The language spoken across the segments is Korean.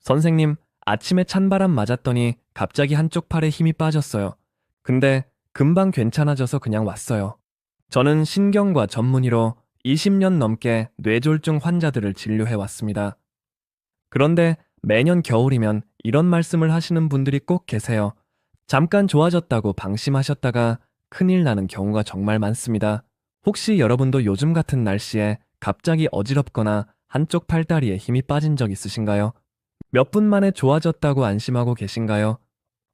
선생님, 아침에 찬바람 맞았더니 갑자기 한쪽 팔에 힘이 빠졌어요. 근데 금방 괜찮아져서 그냥 왔어요. 저는 신경과 전문의로 20년 넘게 뇌졸중 환자들을 진료해 왔습니다. 그런데 매년 겨울이면 이런 말씀을 하시는 분들이 꼭 계세요. 잠깐 좋아졌다고 방심하셨다가 큰일 나는 경우가 정말 많습니다. 혹시 여러분도 요즘 같은 날씨에 갑자기 어지럽거나 한쪽 팔다리에 힘이 빠진 적 있으신가요? 몇 분 만에 좋아졌다고 안심하고 계신가요?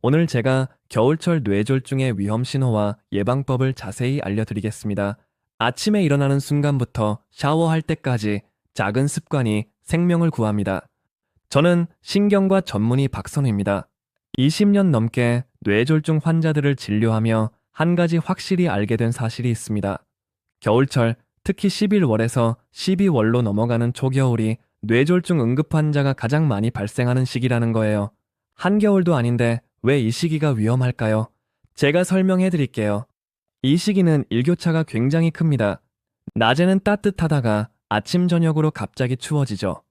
오늘 제가 겨울철 뇌졸중의 위험 신호와 예방법을 자세히 알려드리겠습니다. 아침에 일어나는 순간부터 샤워할 때까지 작은 습관이 생명을 구합니다. 저는 신경과 전문의 박선우입니다. 20년 넘게 뇌졸중 환자들을 진료하며 한 가지 확실히 알게 된 사실이 있습니다. 겨울철, 특히 11월에서 12월로 넘어가는 초겨울이 뇌졸중 응급 환자가 가장 많이 발생하는 시기라는 거예요. 한겨울도 아닌데 왜 이 시기가 위험할까요? 제가 설명해 드릴게요. 이 시기는 일교차가 굉장히 큽니다. 낮에는 따뜻하다가 아침 저녁으로 갑자기 추워지죠.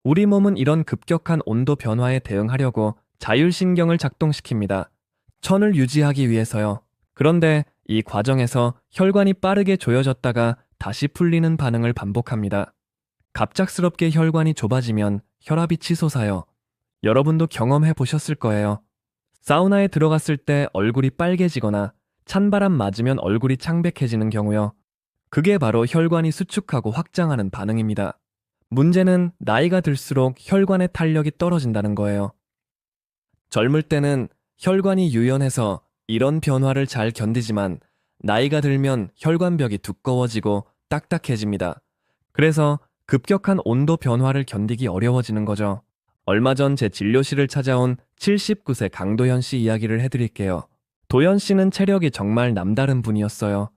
우리 몸은 이런 급격한 온도 변화에 대응하려고 자율신경을 작동시킵니다. 천을 유지하기 위해서요. 그런데 이 과정에서 혈관이 빠르게 조여졌다가 다시 풀리는 반응을 반복합니다. 갑작스럽게 혈관이 좁아지면 혈압이 치솟아요. 여러분도 경험해 보셨을 거예요. 사우나에 들어갔을 때 얼굴이 빨개지거나 찬바람 맞으면 얼굴이 창백해지는 경우요. 그게 바로 혈관이 수축하고 확장하는 반응입니다. 문제는 나이가 들수록 혈관의 탄력이 떨어진다는 거예요. 젊을 때는 혈관이 유연해서 이런 변화를 잘 견디지만 나이가 들면 혈관벽이 두꺼워지고 딱딱해집니다. 그래서 급격한 온도 변화를 견디기 어려워지는 거죠. 얼마 전 제 진료실을 찾아온 79세 강도현 씨 이야기를 해드릴게요. 도현 씨는 체력이 정말 남다른 분이었어요.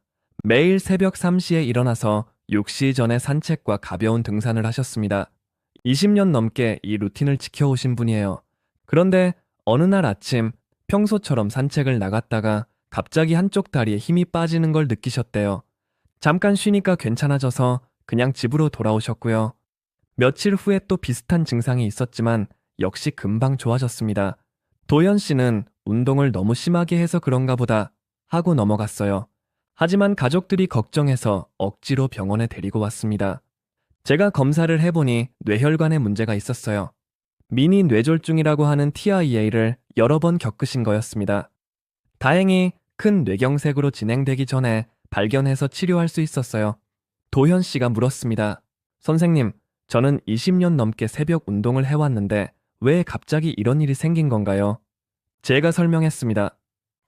매일 새벽 3시에 일어나서 6시 전에 산책과 가벼운 등산을 하셨습니다. 20년 넘게 이 루틴을 지켜오신 분이에요. 그런데 어느 날 아침 평소처럼 산책을 나갔다가 갑자기 한쪽 다리에 힘이 빠지는 걸 느끼셨대요. 잠깐 쉬니까 괜찮아져서 그냥 집으로 돌아오셨고요. 며칠 후에 또 비슷한 증상이 있었지만 역시 금방 좋아졌습니다. 도현 씨는 운동을 너무 심하게 해서 그런가 보다 하고 넘어갔어요. 하지만 가족들이 걱정해서 억지로 병원에 데리고 왔습니다. 제가 검사를 해보니 뇌혈관에 문제가 있었어요. 미니 뇌졸중이라고 하는 TIA를 여러 번 겪으신 거였습니다. 다행히 큰 뇌경색으로 진행되기 전에 발견해서 치료할 수 있었어요. 도현 씨가 물었습니다. 선생님, 저는 20년 넘게 새벽 운동을 해왔는데 왜 갑자기 이런 일이 생긴 건가요? 제가 설명했습니다.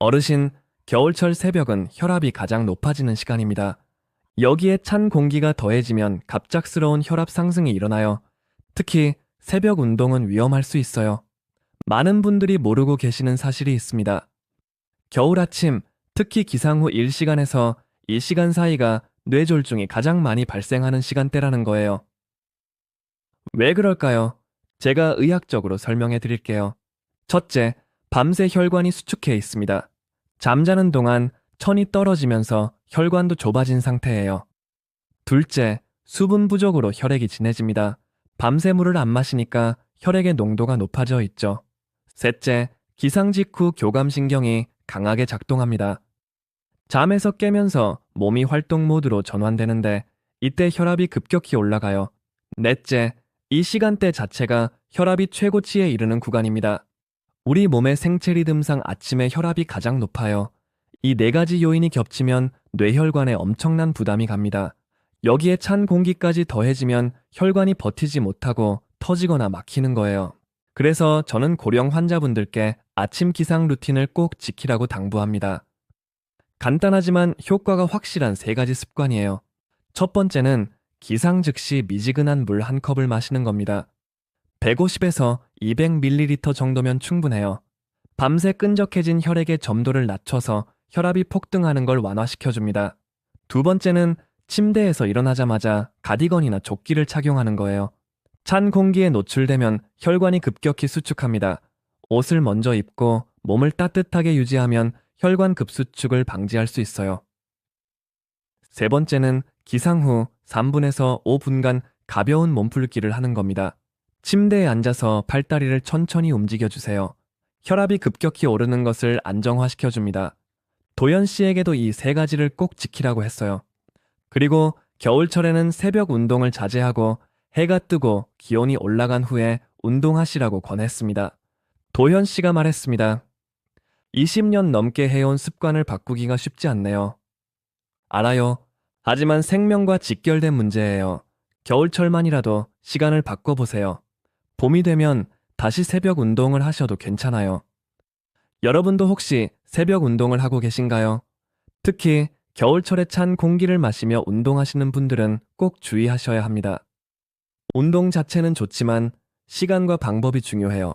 어르신, 겨울철 새벽은 혈압이 가장 높아지는 시간입니다. 여기에 찬 공기가 더해지면 갑작스러운 혈압 상승이 일어나요. 특히 새벽 운동은 위험할 수 있어요. 많은 분들이 모르고 계시는 사실이 있습니다. 겨울 아침, 특히 기상 후 1시간에서 2시간 사이가 뇌졸중이 가장 많이 발생하는 시간대라는 거예요. 왜 그럴까요? 제가 의학적으로 설명해 드릴게요. 첫째, 밤새 혈관이 수축해 있습니다. 잠자는 동안 천이 떨어지면서 혈관도 좁아진 상태예요. 둘째, 수분 부족으로 혈액이 진해집니다. 밤새 물을 안 마시니까 혈액의 농도가 높아져 있죠. 셋째, 기상 직후 교감신경이 강하게 작동합니다. 잠에서 깨면서 몸이 활동 모드로 전환되는데 이때 혈압이 급격히 올라가요. 넷째, 이 시간대 자체가 혈압이 최고치에 이르는 구간입니다. 우리 몸의 생체 리듬상 아침에 혈압이 가장 높아요. 이 네 가지 요인이 겹치면 뇌혈관에 엄청난 부담이 갑니다. 여기에 찬 공기까지 더해지면 혈관이 버티지 못하고 터지거나 막히는 거예요. 그래서 저는 고령 환자분들께 아침 기상 루틴을 꼭 지키라고 당부합니다. 간단하지만 효과가 확실한 세 가지 습관이에요. 첫 번째는 기상 즉시 미지근한 물 한 컵을 마시는 겁니다. 150에서 200ml 정도면 충분해요. 밤새 끈적해진 혈액의 점도를 낮춰서 혈압이 폭등하는 걸 완화시켜줍니다. 두 번째는 침대에서 일어나자마자 가디건이나 조끼를 착용하는 거예요. 찬 공기에 노출되면 혈관이 급격히 수축합니다. 옷을 먼저 입고 몸을 따뜻하게 유지하면 혈관 급수축을 방지할 수 있어요. 세 번째는 기상 후 3분에서 5분간 가벼운 몸풀기를 하는 겁니다. 침대에 앉아서 팔다리를 천천히 움직여주세요. 혈압이 급격히 오르는 것을 안정화시켜줍니다. 도연 씨에게도 이 세 가지를 꼭 지키라고 했어요. 그리고 겨울철에는 새벽 운동을 자제하고 해가 뜨고 기온이 올라간 후에 운동하시라고 권했습니다. 도현 씨가 말했습니다. 20년 넘게 해온 습관을 바꾸기가 쉽지 않네요. 알아요. 하지만 생명과 직결된 문제예요. 겨울철만이라도 시간을 바꿔보세요. 봄이 되면 다시 새벽 운동을 하셔도 괜찮아요. 여러분도 혹시 새벽 운동을 하고 계신가요? 특히 겨울철에 찬 공기를 마시며 운동하시는 분들은 꼭 주의하셔야 합니다. 운동 자체는 좋지만 시간과 방법이 중요해요.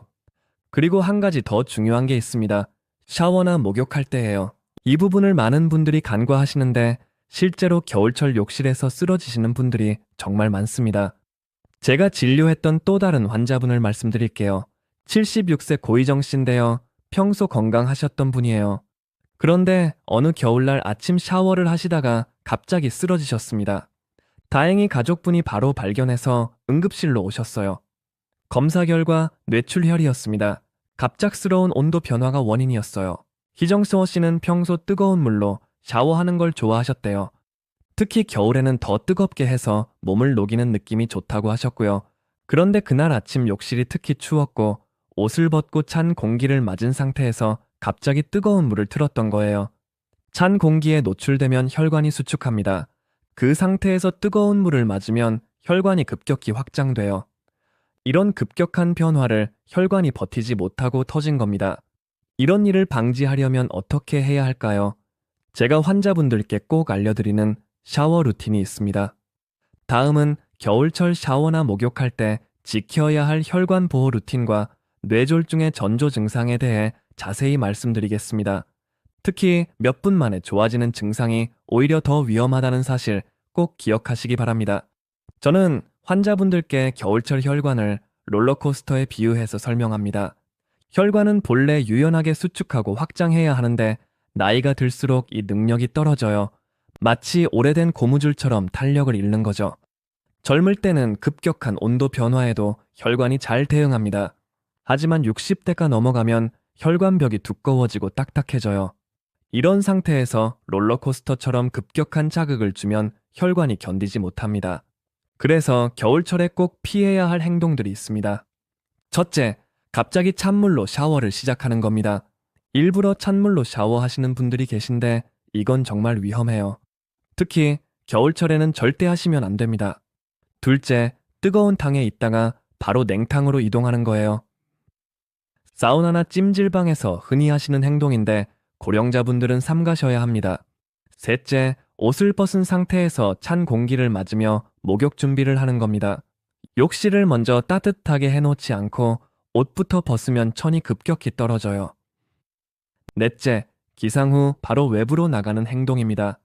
그리고 한 가지 더 중요한 게 있습니다. 샤워나 목욕할 때예요. 이 부분을 많은 분들이 간과하시는데 실제로 겨울철 욕실에서 쓰러지시는 분들이 정말 많습니다. 제가 진료했던 또 다른 환자분을 말씀드릴게요. 76세 고희정 씨인데요. 평소 건강하셨던 분이에요. 그런데 어느 겨울날 아침 샤워를 하시다가 갑자기 쓰러지셨습니다. 다행히 가족분이 바로 발견해서 응급실로 오셨어요. 검사 결과 뇌출혈이었습니다. 갑작스러운 온도 변화가 원인이었어요. 희정서 씨는 평소 뜨거운 물로 샤워하는 걸 좋아하셨대요. 특히 겨울에는 더 뜨겁게 해서 몸을 녹이는 느낌이 좋다고 하셨고요. 그런데 그날 아침 욕실이 특히 추웠고 옷을 벗고 찬 공기를 맞은 상태에서 갑자기 뜨거운 물을 틀었던 거예요. 찬 공기에 노출되면 혈관이 수축합니다. 그 상태에서 뜨거운 물을 맞으면 혈관이 급격히 확장돼요. 이런 급격한 변화를 혈관이 버티지 못하고 터진 겁니다. 이런 일을 방지하려면 어떻게 해야 할까요? 제가 환자분들께 꼭 알려드리는 샤워 루틴이 있습니다. 다음은 겨울철 샤워나 목욕할 때 지켜야 할 혈관 보호 루틴과 뇌졸중의 전조 증상에 대해 자세히 말씀드리겠습니다. 특히 몇 분 만에 좋아지는 증상이 오히려 더 위험하다는 사실 꼭 기억하시기 바랍니다. 저는 환자분들께 겨울철 혈관을 롤러코스터에 비유해서 설명합니다. 혈관은 본래 유연하게 수축하고 확장해야 하는데 나이가 들수록 이 능력이 떨어져요. 마치 오래된 고무줄처럼 탄력을 잃는 거죠. 젊을 때는 급격한 온도 변화에도 혈관이 잘 대응합니다. 하지만 60대가 넘어가면 혈관벽이 두꺼워지고 딱딱해져요. 이런 상태에서 롤러코스터처럼 급격한 자극을 주면 혈관이 견디지 못합니다. 그래서 겨울철에 꼭 피해야 할 행동들이 있습니다. 첫째, 갑자기 찬물로 샤워를 시작하는 겁니다. 일부러 찬물로 샤워하시는 분들이 계신데 이건 정말 위험해요. 특히 겨울철에는 절대 하시면 안 됩니다. 둘째, 뜨거운 탕에 있다가 바로 냉탕으로 이동하는 거예요. 사우나나 찜질방에서 흔히 하시는 행동인데 고령자분들은 삼가셔야 합니다. 셋째, 옷을 벗은 상태에서 찬 공기를 맞으며 목욕 준비를 하는 겁니다. 욕실을 먼저 따뜻하게 해놓지 않고 옷부터 벗으면 천이 급격히 떨어져요. 넷째, 기상 후 바로 외부로 나가는 행동입니다.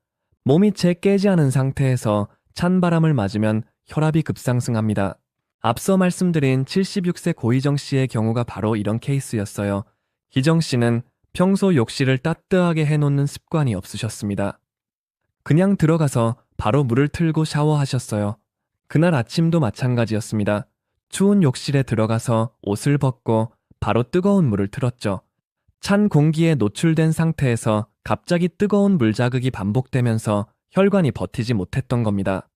몸이 채 깨지 않은 상태에서 찬 바람을 맞으면 혈압이 급상승합니다. 앞서 말씀드린 76세 고희정 씨의 경우가 바로 이런 케이스였어요. 희정 씨는 평소 욕실을 따뜻하게 해놓는 습관이 없으셨습니다. 그냥 들어가서 바로 물을 틀고 샤워하셨어요. 그날 아침도 마찬가지였습니다. 추운 욕실에 들어가서 옷을 벗고 바로 뜨거운 물을 틀었죠. 찬 공기에 노출된 상태에서 갑자기 뜨거운 물 자극이 반복되면서 혈관이 버티지 못했던 겁니다.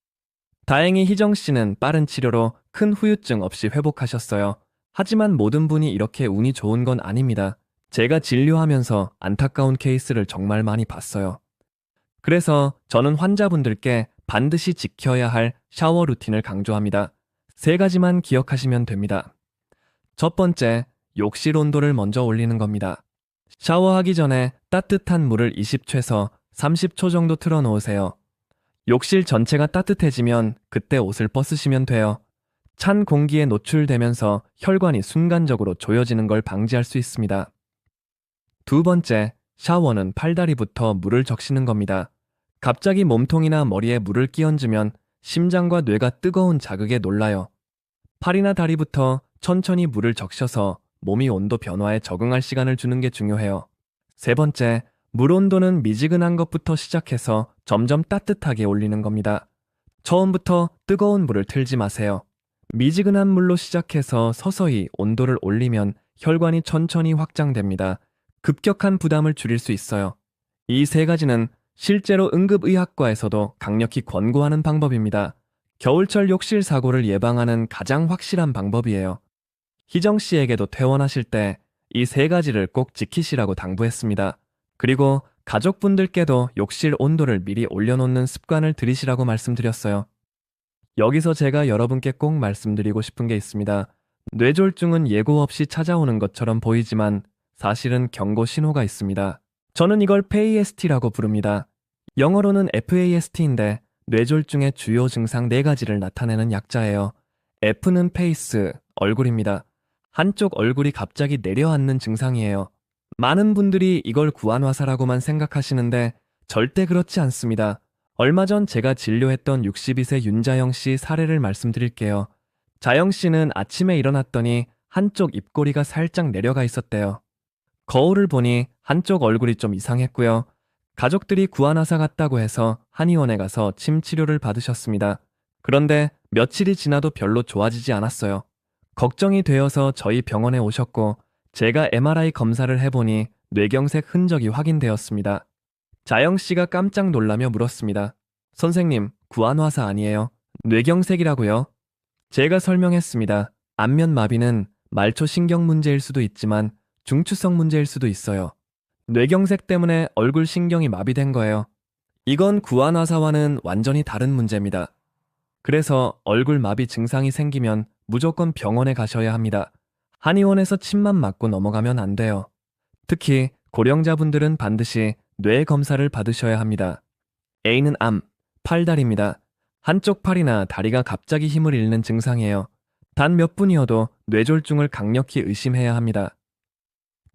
다행히 희정 씨는 빠른 치료로 큰 후유증 없이 회복하셨어요. 하지만 모든 분이 이렇게 운이 좋은 건 아닙니다. 제가 진료하면서 안타까운 케이스를 정말 많이 봤어요. 그래서 저는 환자분들께 반드시 지켜야 할 샤워 루틴을 강조합니다. 세 가지만 기억하시면 됩니다. 첫 번째, 욕실 온도를 먼저 올리는 겁니다. 샤워하기 전에 따뜻한 물을 20최서 30초 정도 틀어 놓으세요. 욕실 전체가 따뜻해지면 그때 옷을 벗으시면 돼요. 찬 공기에 노출되면서 혈관이 순간적으로 조여지는 걸 방지할 수 있습니다. 두 번째, 샤워는 팔다리부터 물을 적시는 겁니다. 갑자기 몸통이나 머리에 물을 끼얹으면 심장과 뇌가 뜨거운 자극에 놀라요. 팔이나 다리부터 천천히 물을 적셔서 몸이 온도 변화에 적응할 시간을 주는 게 중요해요. 세 번째, 물 온도는 미지근한 것부터 시작해서 점점 따뜻하게 올리는 겁니다. 처음부터 뜨거운 물을 틀지 마세요. 미지근한 물로 시작해서 서서히 온도를 올리면 혈관이 천천히 확장됩니다. 급격한 부담을 줄일 수 있어요. 이 세 가지는 실제로 응급의학과에서도 강력히 권고하는 방법입니다. 겨울철 욕실 사고를 예방하는 가장 확실한 방법이에요. 희정 씨에게도 퇴원하실 때 이 세 가지를 꼭 지키시라고 당부했습니다. 그리고 가족분들께도 욕실 온도를 미리 올려놓는 습관을 들이시라고 말씀드렸어요. 여기서 제가 여러분께 꼭 말씀드리고 싶은 게 있습니다. 뇌졸중은 예고 없이 찾아오는 것처럼 보이지만 사실은 경고 신호가 있습니다. 저는 이걸 FAST라고 부릅니다. 영어로는 FAST인데 뇌졸중의 주요 증상 4가지를 나타내는 약자예요. F는 페이스, 얼굴입니다. 한쪽 얼굴이 갑자기 내려앉는 증상이에요. 많은 분들이 이걸 구안화사라고만 생각하시는데 절대 그렇지 않습니다. 얼마 전 제가 진료했던 62세 윤자영 씨 사례를 말씀드릴게요. 자영 씨는 아침에 일어났더니 한쪽 입꼬리가 살짝 내려가 있었대요. 거울을 보니 한쪽 얼굴이 좀 이상했고요. 가족들이 구안화사 같다고 해서 한의원에 가서 침 치료를 받으셨습니다. 그런데 며칠이 지나도 별로 좋아지지 않았어요. 걱정이 되어서 저희 병원에 오셨고 제가 MRI 검사를 해보니 뇌경색 흔적이 확인되었습니다. 자영 씨가 깜짝 놀라며 물었습니다. 선생님, 구안화사 아니에요? 뇌경색이라고요? 제가 설명했습니다. 안면마비는 말초신경 문제일 수도 있지만 중추성 문제일 수도 있어요. 뇌경색 때문에 얼굴 신경이 마비된 거예요. 이건 구안화사와는 완전히 다른 문제입니다. 그래서 얼굴 마비 증상이 생기면 무조건 병원에 가셔야 합니다. 한의원에서 침만 맞고 넘어가면 안 돼요. 특히 고령자분들은 반드시 뇌 검사를 받으셔야 합니다. A는 암, 팔다리입니다. 한쪽 팔이나 다리가 갑자기 힘을 잃는 증상이에요. 단 몇 분이어도 뇌졸중을 강력히 의심해야 합니다.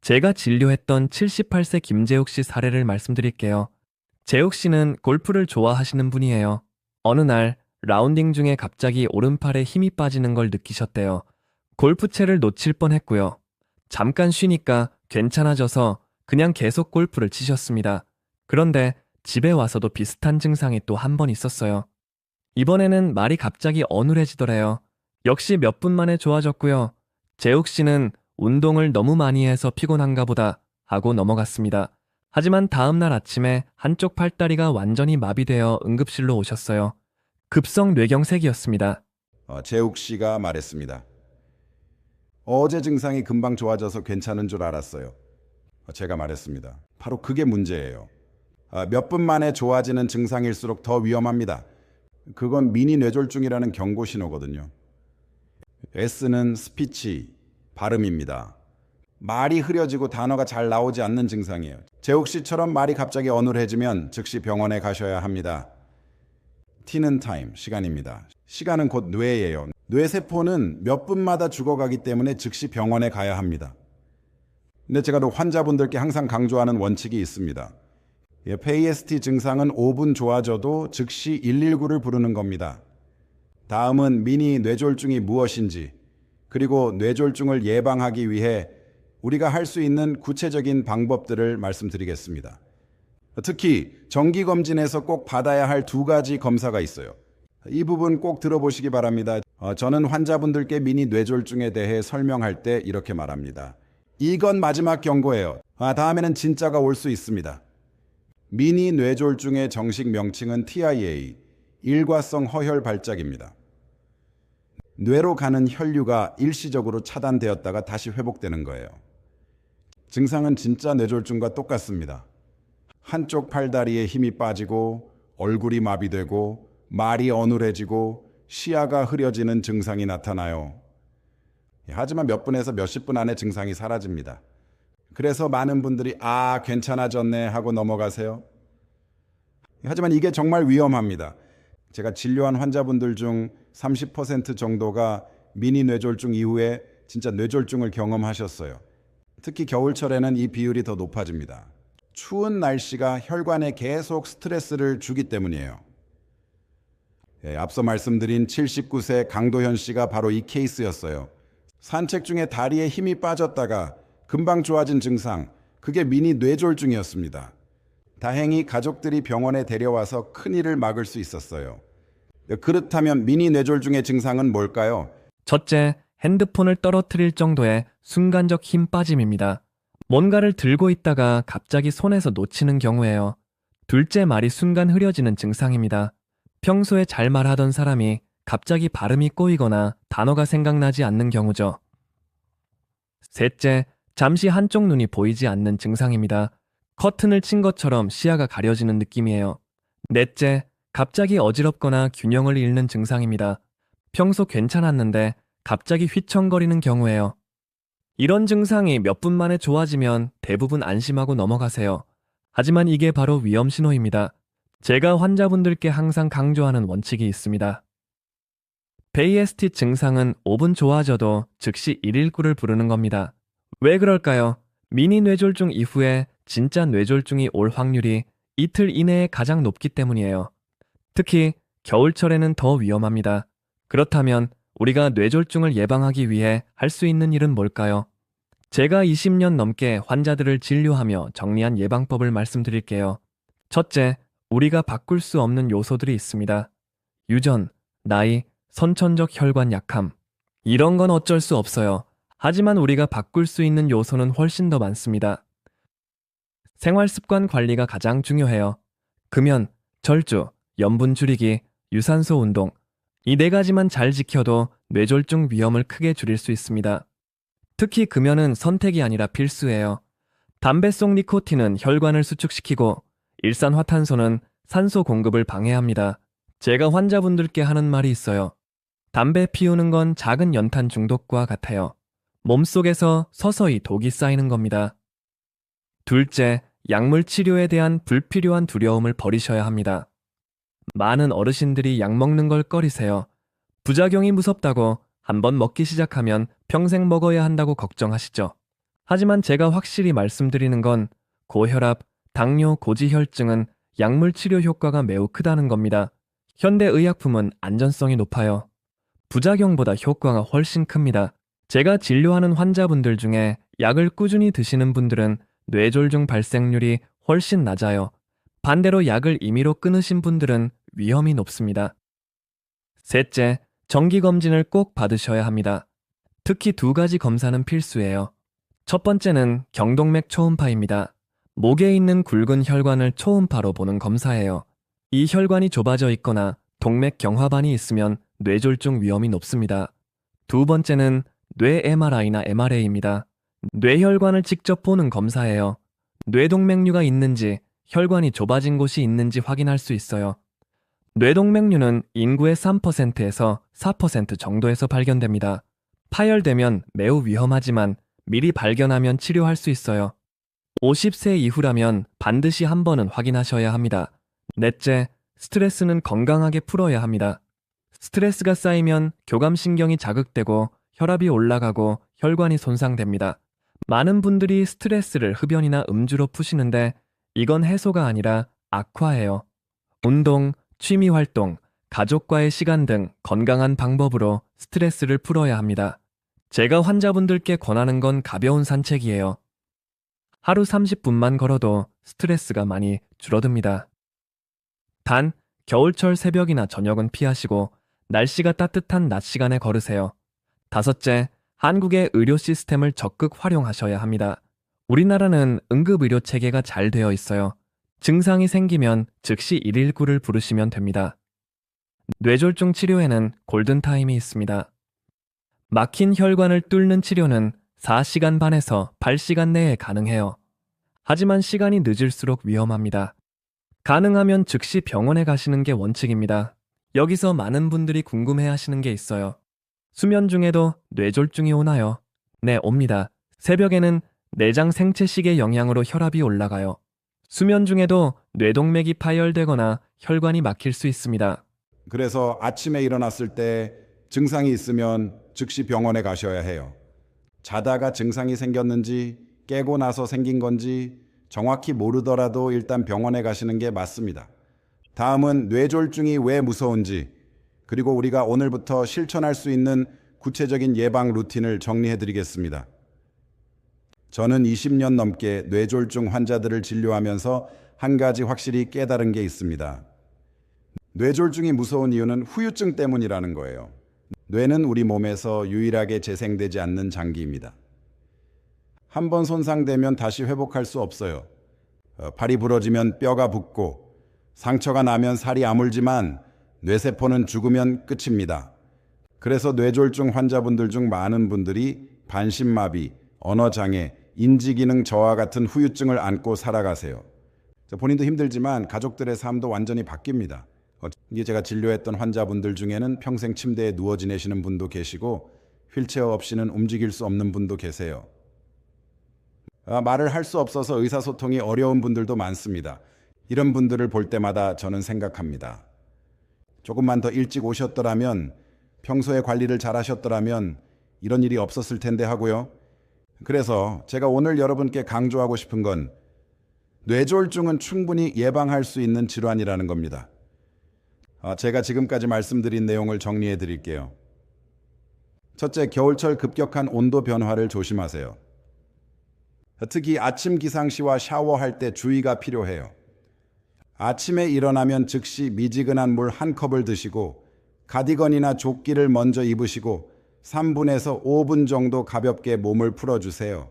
제가 진료했던 78세 김재욱 씨 사례를 말씀드릴게요. 재욱 씨는 골프를 좋아하시는 분이에요. 어느 날 라운딩 중에 갑자기 오른팔에 힘이 빠지는 걸 느끼셨대요. 골프채를 놓칠 뻔했고요. 잠깐 쉬니까 괜찮아져서 그냥 계속 골프를 치셨습니다. 그런데 집에 와서도 비슷한 증상이 또 한 번 있었어요. 이번에는 말이 갑자기 어눌해지더래요. 역시 몇 분 만에 좋아졌고요. 재욱 씨는 운동을 너무 많이 해서 피곤한가 보다 하고 넘어갔습니다. 하지만 다음 날 아침에 한쪽 팔다리가 완전히 마비되어 응급실로 오셨어요. 급성 뇌경색이었습니다. 재욱 씨가 말했습니다. 어제 증상이 금방 좋아져서 괜찮은 줄 알았어요. 제가 말했습니다. 바로 그게 문제예요. 몇 분 만에 좋아지는 증상일수록 더 위험합니다. 그건 미니 뇌졸중이라는 경고 신호거든요. S는 스피치, 발음입니다. 말이 흐려지고 단어가 잘 나오지 않는 증상이에요. 재욱 씨처럼 말이 갑자기 어눌해지면 즉시 병원에 가셔야 합니다. T는 타임, 시간입니다. 시간은 곧 뇌예요. 뇌세포는 몇 분마다 죽어가기 때문에 즉시 병원에 가야 합니다. 근데 제가 또 환자분들께 항상 강조하는 원칙이 있습니다. FAST 증상은 5분 좋아져도 즉시 119를 부르는 겁니다. 다음은 미니 뇌졸중이 무엇인지, 그리고 뇌졸중을 예방하기 위해 우리가 할 수 있는 구체적인 방법들을 말씀드리겠습니다. 특히 정기검진에서 꼭 받아야 할 2가지 검사가 있어요. 이 부분 꼭 들어보시기 바랍니다. 저는 환자분들께 미니 뇌졸중에 대해 설명할 때 이렇게 말합니다. 이건 마지막 경고예요. 다음에는 진짜가 올 수 있습니다. 미니 뇌졸중의 정식 명칭은 TIA, 일과성 허혈 발작입니다. 뇌로 가는 혈류가 일시적으로 차단되었다가 다시 회복되는 거예요. 증상은 진짜 뇌졸중과 똑같습니다. 한쪽 팔다리에 힘이 빠지고 얼굴이 마비되고 말이 어눌해지고 시야가 흐려지는 증상이 나타나요. 하지만 몇 분에서 몇십 분 안에 증상이 사라집니다. 그래서 많은 분들이 괜찮아졌네 하고 넘어가세요. 하지만 이게 정말 위험합니다. 제가 진료한 환자분들 중 30% 정도가 미니 뇌졸중 이후에 진짜 뇌졸중을 경험하셨어요. 특히 겨울철에는 이 비율이 더 높아집니다. 추운 날씨가 혈관에 계속 스트레스를 주기 때문이에요. 앞서 말씀드린 79세 강도현 씨가 바로 이 케이스였어요. 산책 중에 다리에 힘이 빠졌다가 금방 좋아진 증상, 그게 미니 뇌졸중이었습니다. 다행히 가족들이 병원에 데려와서 큰일을 막을 수 있었어요. 그렇다면 미니 뇌졸중의 증상은 뭘까요? 첫째, 핸드폰을 떨어뜨릴 정도의 순간적 힘 빠짐입니다. 뭔가를 들고 있다가 갑자기 손에서 놓치는 경우예요. 둘째, 말이 순간 흐려지는 증상입니다. 평소에 잘 말하던 사람이 갑자기 발음이 꼬이거나 단어가 생각나지 않는 경우죠. 셋째, 잠시 한쪽 눈이 보이지 않는 증상입니다. 커튼을 친 것처럼 시야가 가려지는 느낌이에요. 넷째, 갑자기 어지럽거나 균형을 잃는 증상입니다. 평소 괜찮았는데 갑자기 휘청거리는 경우예요. 이런 증상이 몇 분 만에 좋아지면 대부분 안심하고 넘어가세요. 하지만 이게 바로 위험 신호입니다. 제가 환자분들께 항상 강조하는 원칙이 있습니다. 베이에스티 증상은 5분 좋아져도 즉시 119를 부르는 겁니다. 왜 그럴까요? 미니 뇌졸중 이후에 진짜 뇌졸중이 올 확률이 이틀 이내에 가장 높기 때문이에요. 특히 겨울철에는 더 위험합니다. 그렇다면 우리가 뇌졸중을 예방하기 위해 할 수 있는 일은 뭘까요? 제가 20년 넘게 환자들을 진료하며 정리한 예방법을 말씀드릴게요. 첫째, 우리가 바꿀 수 없는 요소들이 있습니다. 유전, 나이, 선천적 혈관 약함. 이런 건 어쩔 수 없어요. 하지만 우리가 바꿀 수 있는 요소는 훨씬 더 많습니다. 생활 습관 관리가 가장 중요해요. 금연, 절주, 염분 줄이기, 유산소 운동. 이 네 가지만 잘 지켜도 뇌졸중 위험을 크게 줄일 수 있습니다. 특히 금연은 선택이 아니라 필수예요. 담배 속 니코틴은 혈관을 수축시키고 일산화탄소는 산소 공급을 방해합니다. 제가 환자분들께 하는 말이 있어요. 담배 피우는 건 작은 연탄 중독과 같아요. 몸속에서 서서히 독이 쌓이는 겁니다. 둘째, 약물 치료에 대한 불필요한 두려움을 버리셔야 합니다. 많은 어르신들이 약 먹는 걸 꺼리세요. 부작용이 무섭다고 한번 먹기 시작하면 평생 먹어야 한다고 걱정하시죠. 하지만 제가 확실히 말씀드리는 건 고혈압, 당뇨, 고지혈증은 약물 치료 효과가 매우 크다는 겁니다. 현대 의약품은 안전성이 높아요. 부작용보다 효과가 훨씬 큽니다. 제가 진료하는 환자분들 중에 약을 꾸준히 드시는 분들은 뇌졸중 발생률이 훨씬 낮아요. 반대로 약을 임의로 끊으신 분들은 위험이 높습니다. 셋째, 정기검진을 꼭 받으셔야 합니다. 특히 두 가지 검사는 필수예요. 첫 번째는 경동맥 초음파입니다. 목에 있는 굵은 혈관을 초음파로 보는 검사예요. 이 혈관이 좁아져 있거나 동맥 경화반이 있으면 뇌졸중 위험이 높습니다. 두 번째는 뇌 MRI나 MRA입니다. 뇌혈관을 직접 보는 검사예요. 뇌동맥류가 있는지, 혈관이 좁아진 곳이 있는지 확인할 수 있어요. 뇌동맥류는 인구의 3%에서 4% 정도에서 발견됩니다. 파열되면 매우 위험하지만 미리 발견하면 치료할 수 있어요. 50세 이후라면 반드시 한 번은 확인하셔야 합니다. 넷째, 스트레스는 건강하게 풀어야 합니다. 스트레스가 쌓이면 교감신경이 자극되고 혈압이 올라가고 혈관이 손상됩니다. 많은 분들이 스트레스를 흡연이나 음주로 푸시는데 이건 해소가 아니라 악화예요. 운동, 취미활동, 가족과의 시간 등 건강한 방법으로 스트레스를 풀어야 합니다. 제가 환자분들께 권하는 건 가벼운 산책이에요. 하루 30분만 걸어도 스트레스가 많이 줄어듭니다. 단, 겨울철 새벽이나 저녁은 피하시고 날씨가 따뜻한 낮 시간에 걸으세요. 다섯째, 한국의 의료 시스템을 적극 활용하셔야 합니다. 우리나라는 응급의료 체계가 잘 되어 있어요. 증상이 생기면 즉시 119를 부르시면 됩니다. 뇌졸중 치료에는 골든타임이 있습니다. 막힌 혈관을 뚫는 치료는 4시간 반에서 8시간 내에 가능해요. 하지만 시간이 늦을수록 위험합니다. 가능하면 즉시 병원에 가시는 게 원칙입니다. 여기서 많은 분들이 궁금해하시는 게 있어요. 수면 중에도 뇌졸중이 오나요? 네, 옵니다. 새벽에는 내장 생체식의 영향으로 혈압이 올라가요. 수면 중에도 뇌동맥이 파열되거나 혈관이 막힐 수 있습니다. 그래서 아침에 일어났을 때 증상이 있으면 즉시 병원에 가셔야 해요. 자다가 증상이 생겼는지 깨고 나서 생긴 건지 정확히 모르더라도 일단 병원에 가시는 게 맞습니다. 다음은 뇌졸중이 왜 무서운지, 그리고 우리가 오늘부터 실천할 수 있는 구체적인 예방 루틴을 정리해 드리겠습니다. 저는 20년 넘게 뇌졸중 환자들을 진료하면서 한 가지 확실히 깨달은 게 있습니다. 뇌졸중이 무서운 이유는 후유증 때문이라는 거예요. 뇌는 우리 몸에서 유일하게 재생되지 않는 장기입니다. 한 번 손상되면 다시 회복할 수 없어요. 팔이 부러지면 뼈가 붓고 상처가 나면 살이 아물지만 뇌세포는 죽으면 끝입니다. 그래서 뇌졸중 환자분들 중 많은 분들이 반신마비, 언어장애, 인지기능 저하 같은 후유증을 안고 살아가세요. 본인도 힘들지만 가족들의 삶도 완전히 바뀝니다. 이게 제가 진료했던 환자분들 중에는 평생 침대에 누워 지내시는 분도 계시고 휠체어 없이는 움직일 수 없는 분도 계세요. 말을 할 수 없어서 의사소통이 어려운 분들도 많습니다. 이런 분들을 볼 때마다 저는 생각합니다. 조금만 더 일찍 오셨더라면, 평소에 관리를 잘 하셨더라면 이런 일이 없었을 텐데 하고요. 그래서 제가 오늘 여러분께 강조하고 싶은 건 뇌졸중은 충분히 예방할 수 있는 질환이라는 겁니다. 제가 지금까지 말씀드린 내용을 정리해 드릴게요. 첫째, 겨울철 급격한 온도 변화를 조심하세요. 특히 아침 기상 시와 샤워할 때 주의가 필요해요. 아침에 일어나면 즉시 미지근한 물 한 컵을 드시고 가디건이나 조끼를 먼저 입으시고 3분에서 5분 정도 가볍게 몸을 풀어주세요.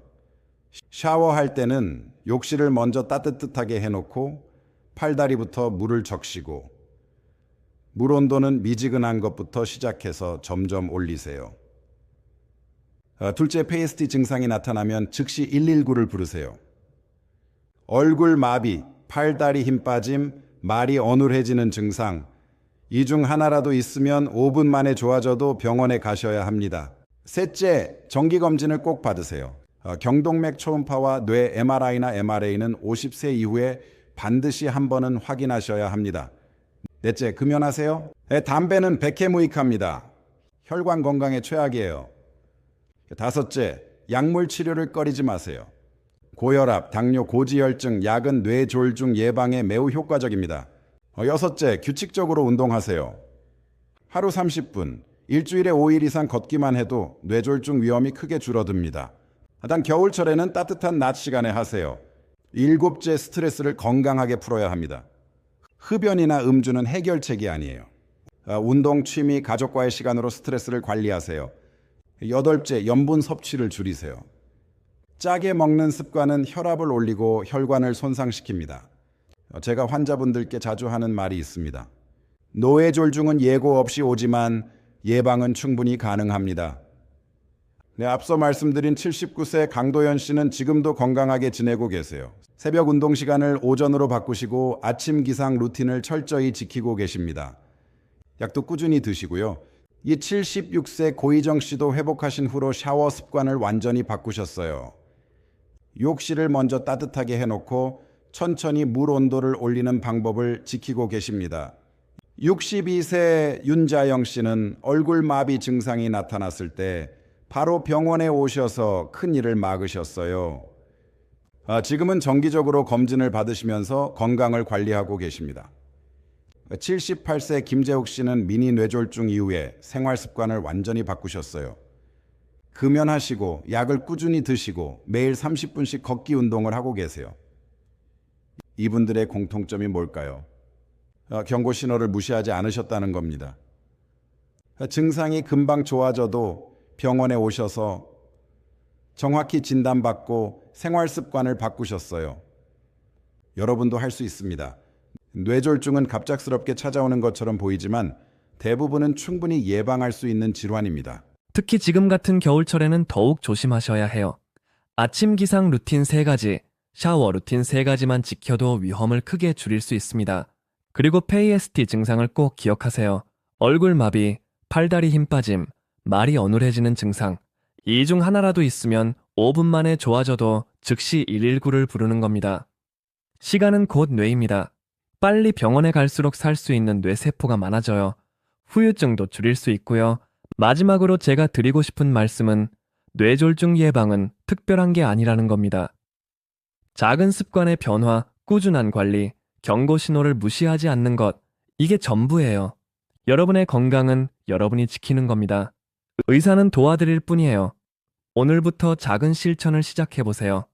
샤워할 때는 욕실을 먼저 따뜻하게 해놓고 팔다리부터 물을 적시고 물 온도는 미지근한 것부터 시작해서 점점 올리세요. 둘째, 페이스티 증상이 나타나면 즉시 119를 부르세요. 얼굴 마비, 팔다리 힘 빠짐, 말이 어눌해지는 증상, 이 중 하나라도 있으면 5분 만에 좋아져도 병원에 가셔야 합니다. 셋째, 정기검진을 꼭 받으세요. 경동맥 초음파와 뇌 MRI나 MRA는 50세 이후에 반드시 한 번은 확인하셔야 합니다. 넷째, 금연하세요? 담배는 백해무익합니다. 혈관 건강에 최악이에요. 다섯째, 약물 치료를 꺼리지 마세요. 고혈압, 당뇨, 고지혈증, 약은 뇌졸중 예방에 매우 효과적입니다. 여섯째, 규칙적으로 운동하세요. 하루 30분, 일주일에 5일 이상 걷기만 해도 뇌졸중 위험이 크게 줄어듭니다. 단 겨울철에는 따뜻한 낮 시간에 하세요. 일곱째, 스트레스를 건강하게 풀어야 합니다. 흡연이나 음주는 해결책이 아니에요. 운동, 취미, 가족과의 시간으로 스트레스를 관리하세요. 여덟째, 염분 섭취를 줄이세요. 짜게 먹는 습관은 혈압을 올리고 혈관을 손상시킵니다. 제가 환자분들께 자주 하는 말이 있습니다. 노회졸중은 예고 없이 오지만 예방은 충분히 가능합니다. 앞서 말씀드린 79세 강도현 씨는 지금도 건강하게 지내고 계세요. 새벽 운동 시간을 오전으로 바꾸시고 아침 기상 루틴을 철저히 지키고 계십니다. 약도 꾸준히 드시고요. 이 76세 고희정 씨도 회복하신 후로 샤워 습관을 완전히 바꾸셨어요. 욕실을 먼저 따뜻하게 해놓고 천천히 물 온도를 올리는 방법을 지키고 계십니다. 62세 윤자영 씨는 얼굴 마비 증상이 나타났을 때 바로 병원에 오셔서 큰일을 막으셨어요. 지금은 정기적으로 검진을 받으시면서 건강을 관리하고 계십니다. 78세 김재욱 씨는 미니 뇌졸중 이후에 생활 습관을 완전히 바꾸셨어요. 금연하시고 약을 꾸준히 드시고 매일 30분씩 걷기 운동을 하고 계세요. 이분들의 공통점이 뭘까요? 경고 신호를 무시하지 않으셨다는 겁니다. 증상이 금방 좋아져도 병원에 오셔서 정확히 진단받고 생활 습관을 바꾸셨어요. 여러분도 할 수 있습니다. 뇌졸중은 갑작스럽게 찾아오는 것처럼 보이지만 대부분은 충분히 예방할 수 있는 질환입니다. 특히 지금 같은 겨울철에는 더욱 조심하셔야 해요. 아침 기상 루틴 3가지, 샤워 루틴 3가지만 지켜도 위험을 크게 줄일 수 있습니다. 그리고 페이에스티 증상을 꼭 기억하세요. 얼굴 마비, 팔다리 힘 빠짐, 말이 어눌해지는 증상, 이 중 하나라도 있으면 5분 만에 좋아져도 즉시 119를 부르는 겁니다. 시간은 곧 뇌입니다. 빨리 병원에 갈수록 살 수 있는 뇌세포가 많아져요. 후유증도 줄일 수 있고요. 마지막으로 제가 드리고 싶은 말씀은 뇌졸중 예방은 특별한 게 아니라는 겁니다. 작은 습관의 변화, 꾸준한 관리, 경고 신호를 무시하지 않는 것, 이게 전부예요. 여러분의 건강은 여러분이 지키는 겁니다. 의사는 도와드릴 뿐이에요. 오늘부터 작은 실천을 시작해보세요.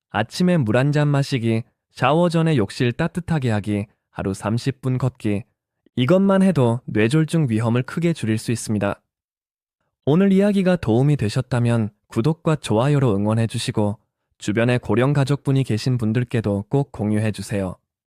아침에 물 한 잔 마시기, 샤워 전에 욕실 따뜻하게 하기, 하루 30분 걷기. 이것만 해도 뇌졸중 위험을 크게 줄일 수 있습니다. 오늘 이야기가 도움이 되셨다면 구독과 좋아요로 응원해주시고 주변에 고령 가족분이 계신 분들께도 꼭 공유해주세요.